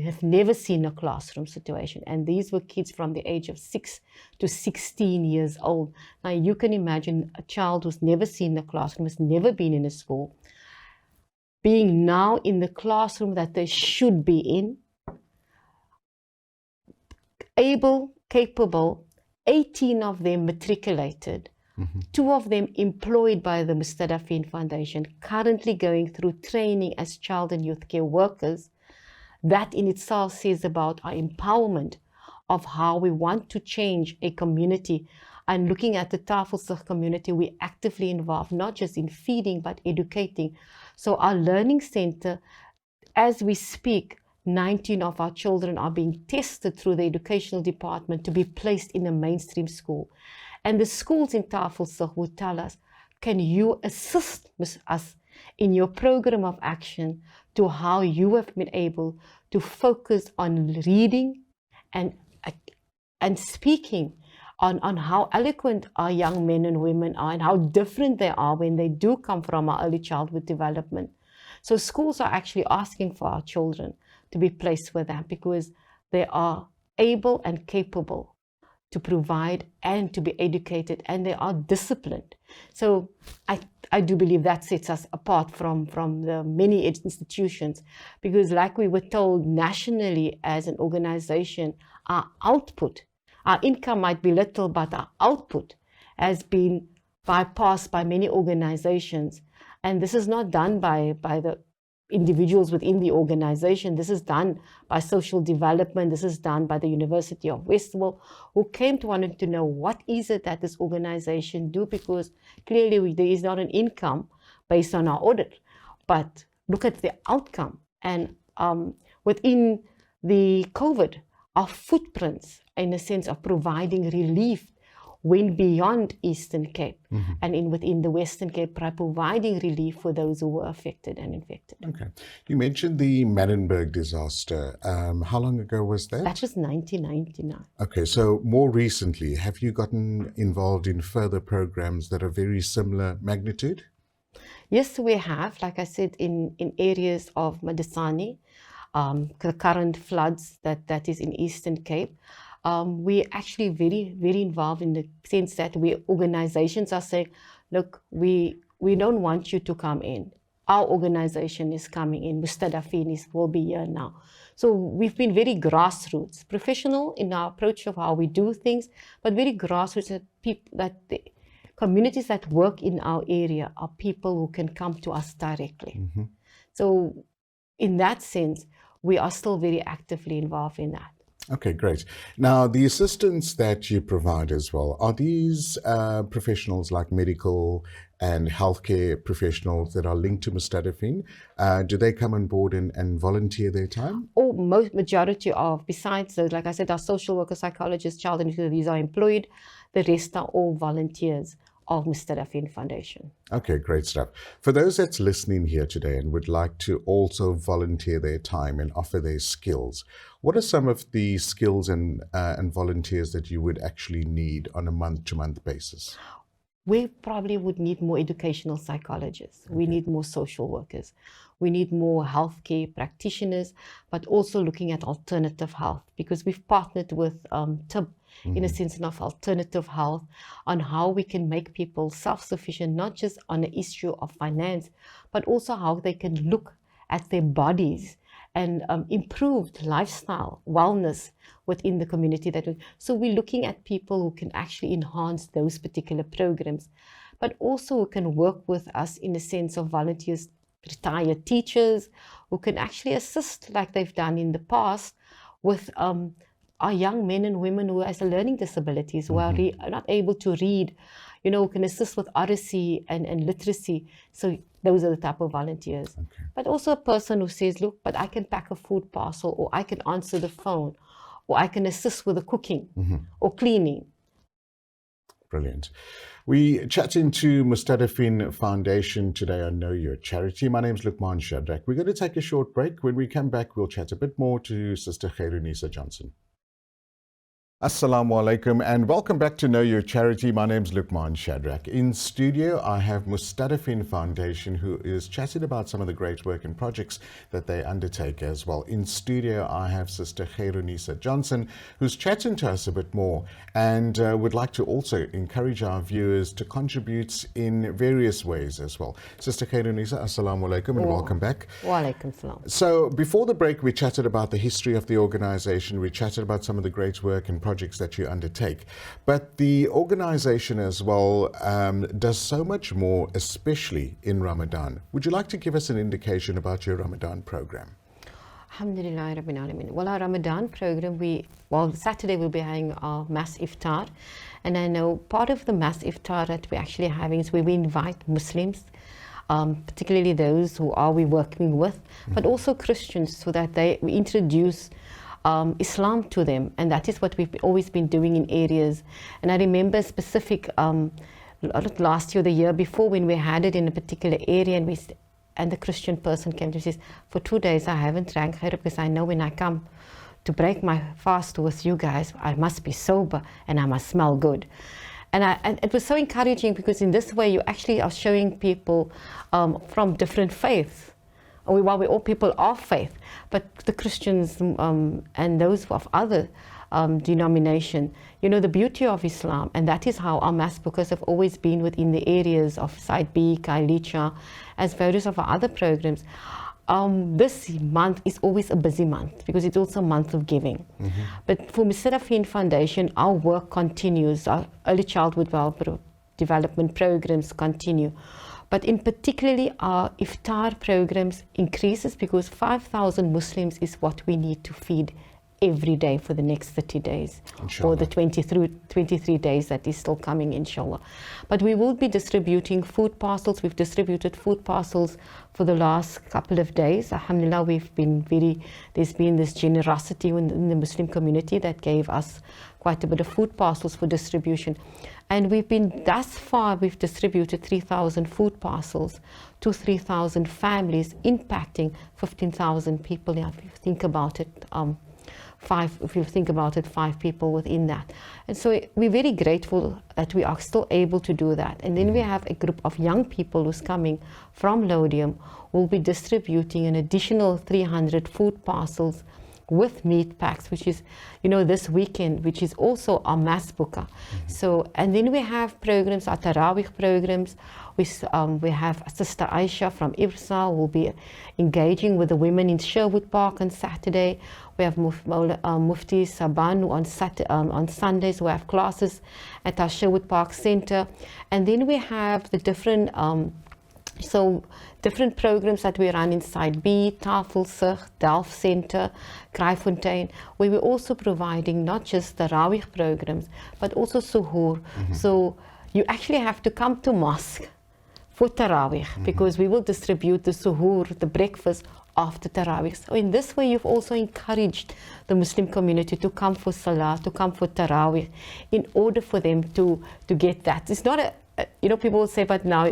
have never seen a classroom situation. And these were kids from the age of 6 to 16 years old. Now you can imagine a child who's never seen a classroom, has never been in a school, being now in the classroom that they should be in, able, capable, 18 of them matriculated, 2 of them employed by the Mustadafin Foundation, currently going through training as child and youth care workers. That in itself says about our empowerment of how we want to change a community. And looking at the Tafelsig community, we actively involved not just in feeding, but educating. So our learning center, as we speak, 19 of our children are being tested through the educational department to be placed in a mainstream school. And the schools in Tafelsig would tell us, can you assist us in your program of action to how you have been able to focus on reading and speaking on how eloquent our young men and women are and how different they are when they do come from our early childhood development. So schools are actually asking for our children to be placed with them because they are able and capable to provide and to be educated, and they are disciplined. So I do believe that sets us apart from the many institutions, because like we were told nationally as an organization, our output, our income might be little, but our output has been bypassed by many organizations. And this is not done by the individuals within the organization. This is done by social development. This is done by the University of Westville, who came to wanting to know what is it that this organization do, because clearly there is not an income based on our audit, but look at the outcome. And within the COVID, our footprints in a sense of providing relief went beyond Eastern Cape and within the Western Cape by providing relief for those who were affected and infected. Okay. You mentioned the Manenberg disaster. How long ago was that? That was 1999. Okay, so more recently, have you gotten involved in further programs that are very similar magnitude? Yes, we have. Like I said, in areas of Madisani, the current floods that is in Eastern Cape, we're actually very, very involved in the sense that organizations are saying, look, we don't want you to come in. Our organization is coming in. Mustadafin will be here now. So we've been very grassroots, professional in our approach of how we do things, but very grassroots, that the communities that work in our area are people who can come to us directly. So in that sense, we are still very actively involved in that. Okay, great. Now, the assistance that you provide as well, are these professionals like medical and healthcare professionals that are linked to Mustadafin? Do they come on board and volunteer their time? Or majority of, besides those, like I said, our social workers, psychologists, child and youth, these are employed. The rest are all volunteers of Mustadafin Foundation. Okay, great stuff. For those that's listening here today and would like to also volunteer their time and offer their skills, what are some of the skills and volunteers that you would actually need on a month-to-month basis? We probably would need more educational psychologists. We need more social workers. We need more healthcare practitioners, but also looking at alternative health, because we've partnered with TIB in a sense of alternative health on how we can make people self-sufficient, not just on the issue of finance, but also how they can look at their bodies and improved lifestyle, wellness within the community. So we're looking at people who can actually enhance those particular programs, but also who can work with us in the sense of volunteers, retired teachers, who can actually assist like they've done in the past with our young men and women who has learning disabilities, who are not able to read, who can assist with oracy and literacy. So those are the type of volunteers. Okay. But also a person who says, look, but I can pack a food parcel, or I can answer the phone, or I can assist with the cooking or cleaning. Brilliant. We chatting to Mustadafin Foundation today on Know Your Charity. My name is Lukman Shadrack. We're going to take a short break. When we come back, we'll chat a bit more to Sister Khairunisa Johnson. Assalamu alaikum and welcome back to Know Your Charity. My name's Luqman Shadrack. In studio, I have Mustadafin Foundation, who is chatting about some of the great work and projects that they undertake as well. In studio, I have Sister Khairunisa Johnson, who's chatting to us a bit more and would like to also encourage our viewers to contribute in various ways as well. Sister Khairunisa, Assalamu alaikum and welcome back. Wa alaikum salam. So before the break, we chatted about the history of the organization. We chatted about some of the great work and projects that you undertake. But the organization as well does so much more, especially in Ramadan. Would you like to give us an indication about your Ramadan program? Alhamdulillah Rabbil Alameen. Well, our Ramadan program, Saturday we'll be having our mass iftar. And I know part of the mass iftar that we're actually having is where we invite Muslims, particularly those who we're working with, but also Christians, so that we introduce Islam to them, and that is what we've always been doing in areas. And I remember specific last year, the year before, when we had it in a particular area, and the Christian person came to me and says, for 2 days I haven't drank khair because I know when I come to break my fast with you guys, I must be sober and I must smell good. And it was so encouraging, because in this way you actually are showing people from different faiths. While we're all people of faith, but the Christians and those of other denomination, you know, the beauty of Islam, and that is how our mass bookers have always been within the areas of Side B, Kailicha, as various of our other programs. This month is always a busy month because it's also a month of giving. But for Mustadafin Foundation, our work continues. Our early childhood development programs continue. But in particularly our iftar programs increases, because 5,000 Muslims is what we need to feed every day for the next 30 days, inshallah, or the 23 days that is still coming, inshallah. But we will be distributing food parcels. We've distributed food parcels for the last couple of days. Alhamdulillah, there's been this generosity in the Muslim community that gave us quite a bit of food parcels for distribution. And thus far, we've distributed 3,000 food parcels to 3,000 families, impacting 15,000 people. If you think about it, 5 people within that. And so we're very grateful that we are still able to do that. And then we have a group of young people who's coming from Lodium, who will be distributing an additional 300 food parcels with meat packs, which is, you know, this weekend, which is also our mass booker. So, and then we have programs, our Taraweeh programs. We have Sister Aisha from Irsa, who will be engaging with the women in Sherwood Park on Saturday. We have Mufti Saban on Sundays, who have classes at our Sherwood Park Center. And then we have the different different programs that we run inside B, Tafelsig, Delft Center, Kraaifontein, where we're also providing not just the Rawih programs, but also Suhoor. So you actually have to come to mosque for Tarawih, because we will distribute the Suhoor, the breakfast, after Tarawih. So in this way, you've also encouraged the Muslim community to come for Salah, to come for Tarawih, in order for them to get that. It's not people will say, but now,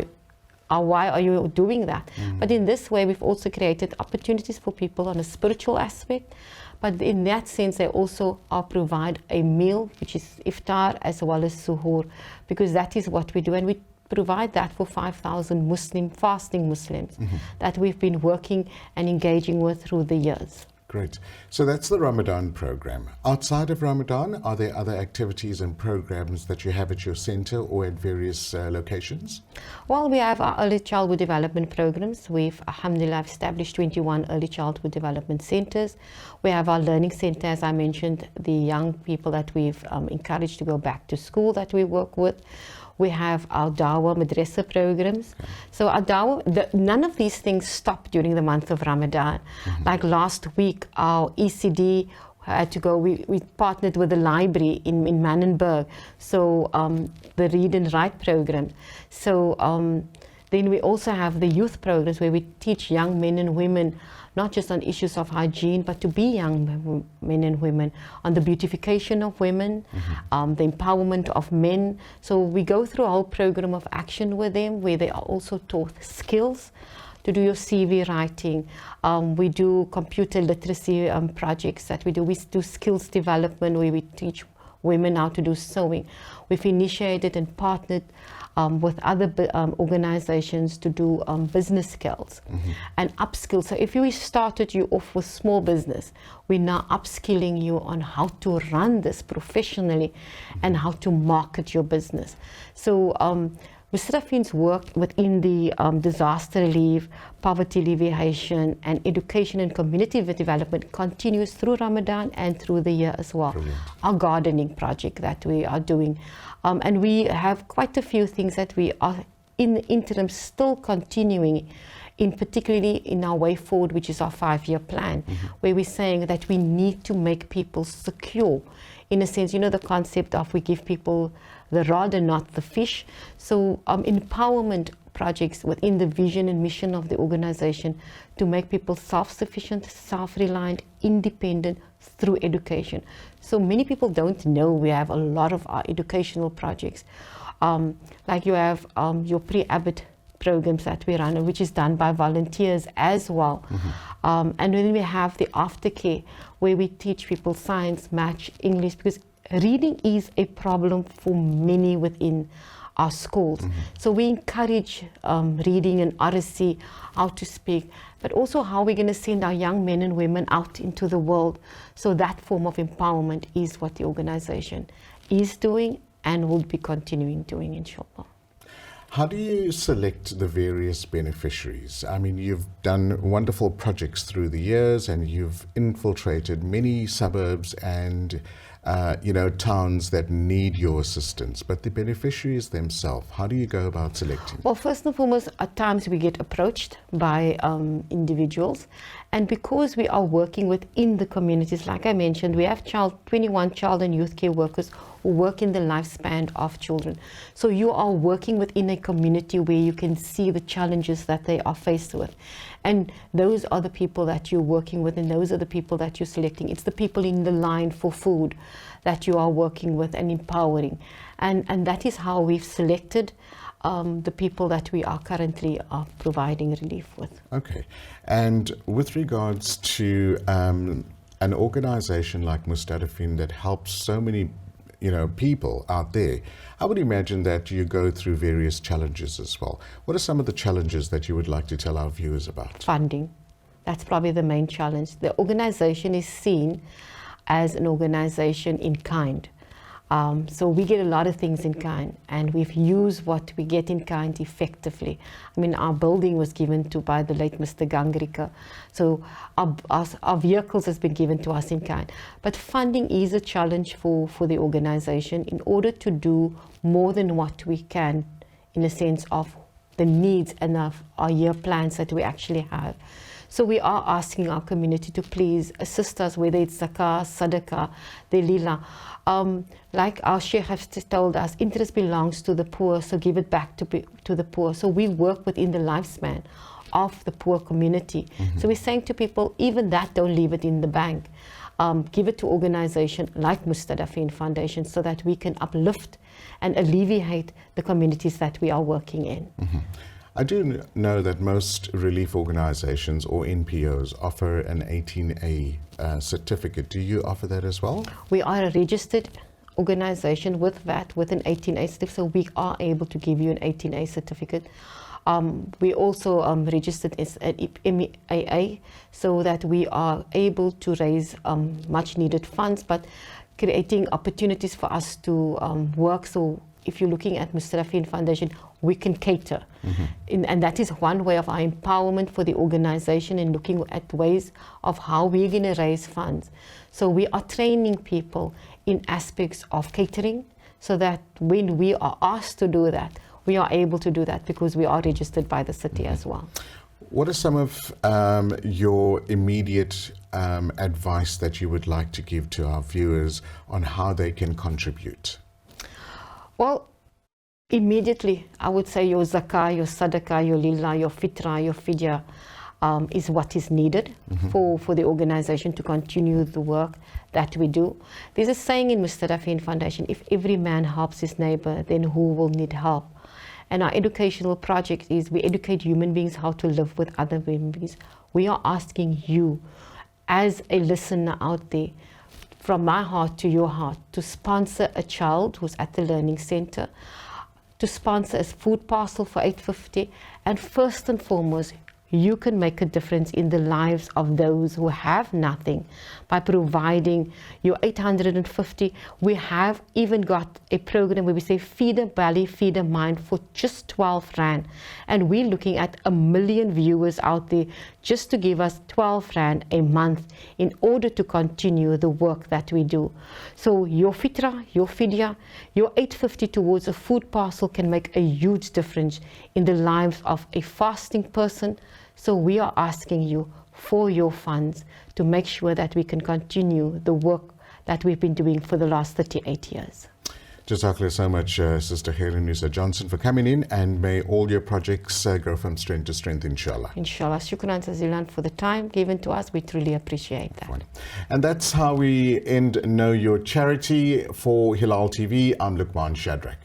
why are you doing that? But in this way, we've also created opportunities for people on a spiritual aspect. But in that sense, they also provide a meal, which is iftar, as well as suhoor, because that is what we do. And we provide that for 5,000 fasting Muslims that we've been working and engaging with through the years. Great. So that's the Ramadan program. Outside of Ramadan, are there other activities and programs that you have at your center or at various locations? Well, we have our early childhood development programs. We've, alhamdulillah, established 21 early childhood development centers. We have our learning center, as I mentioned, the young people that we've encouraged to go back to school that we work with. We have our Dawah Madrasa programs. So our Dawah, none of these things stop during the month of Ramadan. Like last week, our ECD had to go, we partnered with the library in Mannenberg, so the Read and Write program. So then we also have the youth programs where we teach young men and women not just on issues of hygiene, but to be young men and women, on the beautification of women, the empowerment of men. So we go through a whole program of action with them, where they are also taught skills to do your CV writing. We do computer literacy projects that we do. We do skills development, where we teach women how to do sewing. We've initiated and partnered with other organizations to do business skills and upskill. So if we started you off with small business, we're now upskilling you on how to run this professionally and how to market your business. So Mustadafin's work within the disaster relief, poverty alleviation, and education and community development continues through Ramadan and through the year as well. Brilliant. Our gardening project that we are doing. And we have quite a few things that we are in the interim still continuing, in particularly in our way forward, which is our 5-year plan, where we're saying that we need to make people secure. In a sense, you know, the concept of we give people the rod and not the fish. So empowerment projects within the vision and mission of the organization to make people self-sufficient, self-reliant, independent through education. So many people don't know we have a lot of our educational projects. Like you have your pre-abbot programs that we run, which is done by volunteers as well. And then we have the aftercare, where we teach people science, math, English, because reading is a problem for many within our schools. So we encourage reading and oracy, how to speak, but also how we're going to send our young men and women out into the world. So that form of empowerment is what the organization is doing and will be continuing doing, inshallah. How do you select the various beneficiaries? I mean, you've done wonderful projects through the years and you've infiltrated many suburbs and towns that need your assistance, but the beneficiaries themselves, how do you go about selecting? Well, first and foremost, at times we get approached by individuals, and because we are working within the communities, like I mentioned, we have 21 child and youth care workers who work in the lifespan of children. So you are working within a community where you can see the challenges that they are faced with. And those are the people that you're working with, and those are the people that you're selecting. It's the people in the line for food that you are working with and empowering. And that is how we've selected the people that we are currently providing relief with. Okay. And with regards to an organization like Mustadafin that helps so many people out there, I would imagine that you go through various challenges as well. What are some of the challenges that you would like to tell our viewers about? Funding. That's probably the main challenge. The organization is seen as an organization in kind. So we get a lot of things in kind, and we've used what we get in kind effectively. I mean, our building was given to by the late Mr. Gangrika. So our vehicles has been given to us in kind. But funding is a challenge for the organization in order to do more than what we can, in a sense of the needs and of our year plans that we actually have. So we are asking our community to please assist us, whether it's zakah, sadaqah, the lila. Like our Sheikh has told us, interest belongs to the poor, so give it back to the poor. So we work within the lifespan of the poor community. So we're saying to people, even that, don't leave it in the bank. Give it to organizations like Mustadafin Foundation so that we can uplift and alleviate the communities that we are working in. I do know that most relief organizations or NPOs offer an 18A certificate. Do you offer that as well? We are a registered organization with that, with an 18A certificate, so we are able to give you an 18A certificate. We also registered as an MEAA, so that we are able to raise much needed funds, but creating opportunities for us to work. So if you're looking at Mustadafin Foundation, we can cater. And that is one way of our empowerment for the organization and looking at ways of how we're going to raise funds. So we are training people in aspects of catering, so that when we are asked to do that, we are able to do that because we are registered by the city as well. What are some of your immediate advice that you would like to give to our viewers on how they can contribute? Well, immediately, I would say your zakah, your sadaqah, your lillah, your fitra, your fidya is what is needed for the organization to continue the work that we do. There's a saying in Mustadafin Foundation, if every man helps his neighbor, then who will need help? And our educational project is we educate human beings how to live with other human beings. We are asking you, as a listener out there, from my heart to your heart to sponsor a child who's at the learning center, to sponsor a food parcel for 850, and first and foremost, you can make a difference in the lives of those who have nothing by providing your 850. We have even got a program where we say feed a belly, feed a mind for just 12 Rand. And we're looking at 1 million viewers out there just to give us 12 Rand a month in order to continue the work that we do. So your fitra, your fidya, your 850 towards a food parcel can make a huge difference in the lives of a fasting person. So we are asking you for your funds to make sure that we can continue the work that we've been doing for the last 38 years. Jazakallah so much, Sister Helen Johnson, for coming in, and may all your projects grow from strength to strength, inshallah. Inshallah. Shukran jazilan for the time given to us. We truly appreciate that. And that's how we end Know Your Charity. For Hilaal TV, I'm Luqman Shadrack.